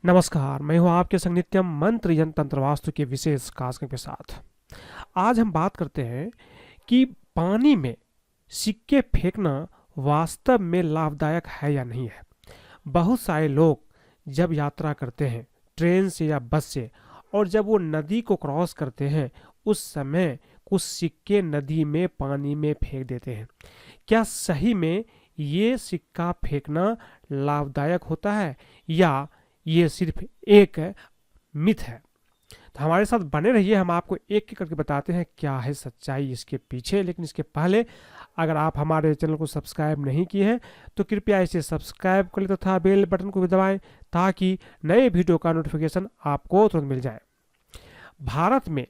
नमस्कार, मैं हूं आपके संग नित्यम मंत्र यंत्र तंत्र वास्तु के विशेष कार्यक्रम के साथ। आज हम बात करते हैं कि पानी में सिक्के फेंकना वास्तव में लाभदायक है या नहीं है। बहुत सारे लोग जब यात्रा करते हैं ट्रेन से या बस से, और जब वो नदी को क्रॉस करते हैं उस समय कुछ सिक्के नदी में पानी में फेंक देते हैं। क्या सही में ये सिक्का फेंकना लाभदायक होता है या ये सिर्फ एक मिथ है? तो हमारे साथ बने रहिए, हम आपको एक एक करके बताते हैं क्या है सच्चाई इसके पीछे। लेकिन इसके पहले अगर आप हमारे चैनल को सब्सक्राइब नहीं किए हैं तो कृपया इसे सब्सक्राइब कर लें तथा बेल बटन को भी दबाएं ताकि नए वीडियो का नोटिफिकेशन आपको तुरंत मिल जाए। भारत में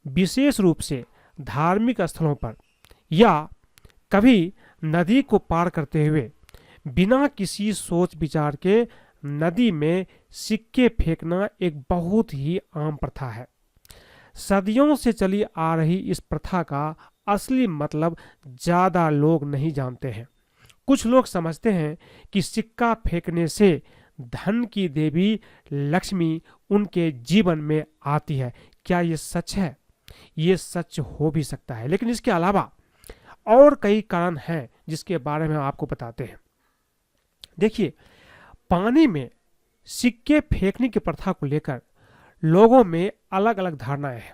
विशेष रूप से धार्मिक स्थलों पर या कभी नदी को पार करते हुए बिना किसी सोच विचार के नदी में सिक्के फेंकना एक बहुत ही आम प्रथा है। सदियों से चली आ रही इस प्रथा का असली मतलब ज्यादा लोग नहीं जानते हैं। कुछ लोग समझते हैं कि सिक्का फेंकने से धन की देवी लक्ष्मी उनके जीवन में आती है। क्या ये सच है? ये सच हो भी सकता है, लेकिन इसके अलावा और कई कारण हैं जिसके बारे में आपको बताते हैं। देखिए, पानी में सिक्के फेंकने की प्रथा को लेकर लोगों में अलग अलग धारणाएं हैं।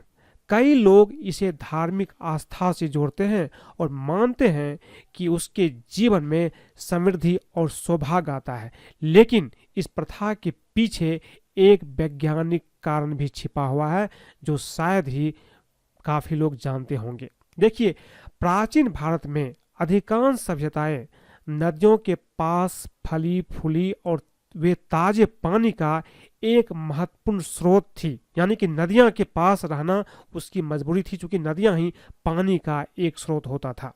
कई लोग इसे धार्मिक आस्था से जोड़ते हैं और मानते हैं कि उसके जीवन में समृद्धि और सौभाग्य आता है, लेकिन इस प्रथा के पीछे एक वैज्ञानिक कारण भी छिपा हुआ है जो शायद ही काफी लोग जानते होंगे। देखिए, प्राचीन भारत में अधिकांश सभ्यताएं नदियों के पास फली फूली और वे ताजे पानी का एक महत्वपूर्ण स्रोत थी। यानी कि नदियां के पास रहना उसकी मजबूरी थी, क्योंकि नदियां ही पानी का एक स्रोत होता था।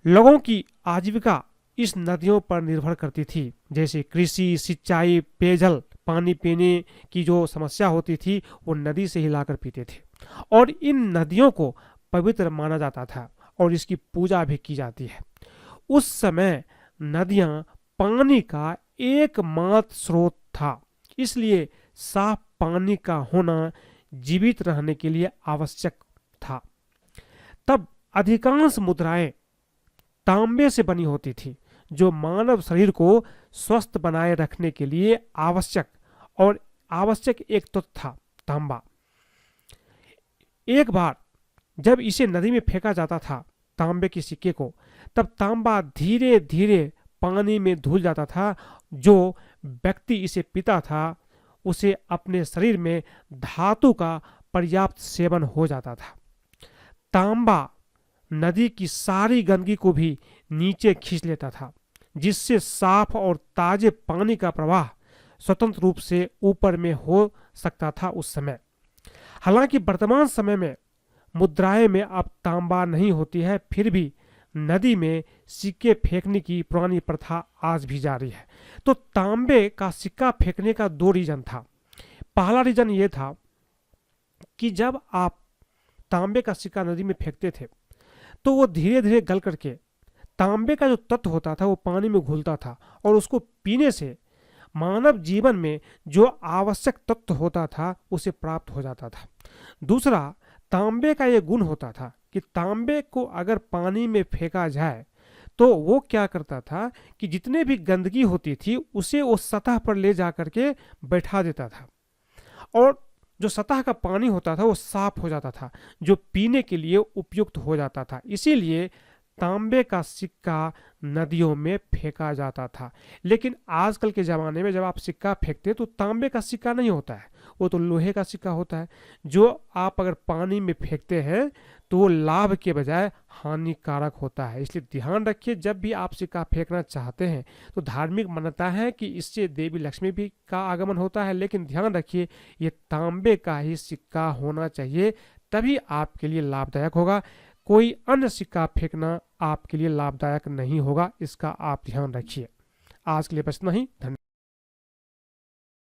लोगों की आजीविका इस नदियों पर निर्भर करती थी, जैसे कृषि, सिंचाई, पेयजल, पानी पीने की जो समस्या होती थी वो नदी से ही लाकर पीते थे। और इन नदियों को पवित्र माना जाता था और इसकी पूजा भी की जाती है। उस समय नदियां पानी का एकमात्र स्रोत था, इसलिए साफ पानी का होना जीवित रहने के लिए आवश्यक था। तब अधिकांश मुद्राएं तांबे से बनी होती थी, जो मानव शरीर को स्वस्थ बनाए रखने के लिए आवश्यक एक तत्व था, तांबा। एक बार जब इसे नदी में फेंका जाता था तांबे के सिक्के को, तब तांबा धीरे धीरे पानी में धुल जाता था। जो व्यक्ति इसे पीता था उसे अपने शरीर में धातु का पर्याप्त सेवन हो जाता था। तांबा नदी की सारी गंदगी को भी नीचे खींच लेता था, जिससे साफ और ताजे पानी का प्रवाह स्वतंत्र रूप से ऊपर में हो सकता था उस समय। हालांकि वर्तमान समय में मुद्राएं में अब तांबा नहीं होती है, फिर भी नदी में सिक्के फेंकने की पुरानी प्रथा आज भी जारी है। तो तांबे का सिक्का फेंकने का दो रीजन था। पहला रीजन ये था कि जब आप तांबे का सिक्का नदी में फेंकते थे तो वो धीरे धीरे गल करके तांबे का जो तत्व होता था वो पानी में घुलता था, और उसको पीने से मानव जीवन में जो आवश्यक तत्व होता था उसे प्राप्त हो जाता था। दूसरा, तांबे का ये गुण होता था कि तांबे को अगर पानी में फेंका जाए तो वो क्या करता था कि जितने भी गंदगी होती थी उसे वो सतह पर ले जा करके बैठा देता था, और जो सतह का पानी होता था वो साफ हो जाता था, जो पीने के लिए उपयुक्त हो जाता था। इसीलिए तांबे का सिक्का नदियों में फेंका जाता था। लेकिन आजकल के ज़माने में जब आप सिक्का फेंकते हैं तो तांबे का सिक्का नहीं होता है, वो तो लोहे का सिक्का होता है, जो आप अगर पानी में फेंकते हैं तो वो लाभ के बजाय हानिकारक होता है। इसलिए ध्यान रखिए, जब भी आप सिक्का फेंकना चाहते हैं तो धार्मिक मान्यता है कि इससे देवी लक्ष्मी भी का आगमन होता है, लेकिन ध्यान रखिए ये तांबे का ही सिक्का होना चाहिए, तभी आपके लिए लाभदायक होगा। कोई अन्य सिक्का फेंकना आपके लिए लाभदायक नहीं होगा, इसका आप ध्यान रखिए। आज के लिए बस इतना ही। धन्यवाद।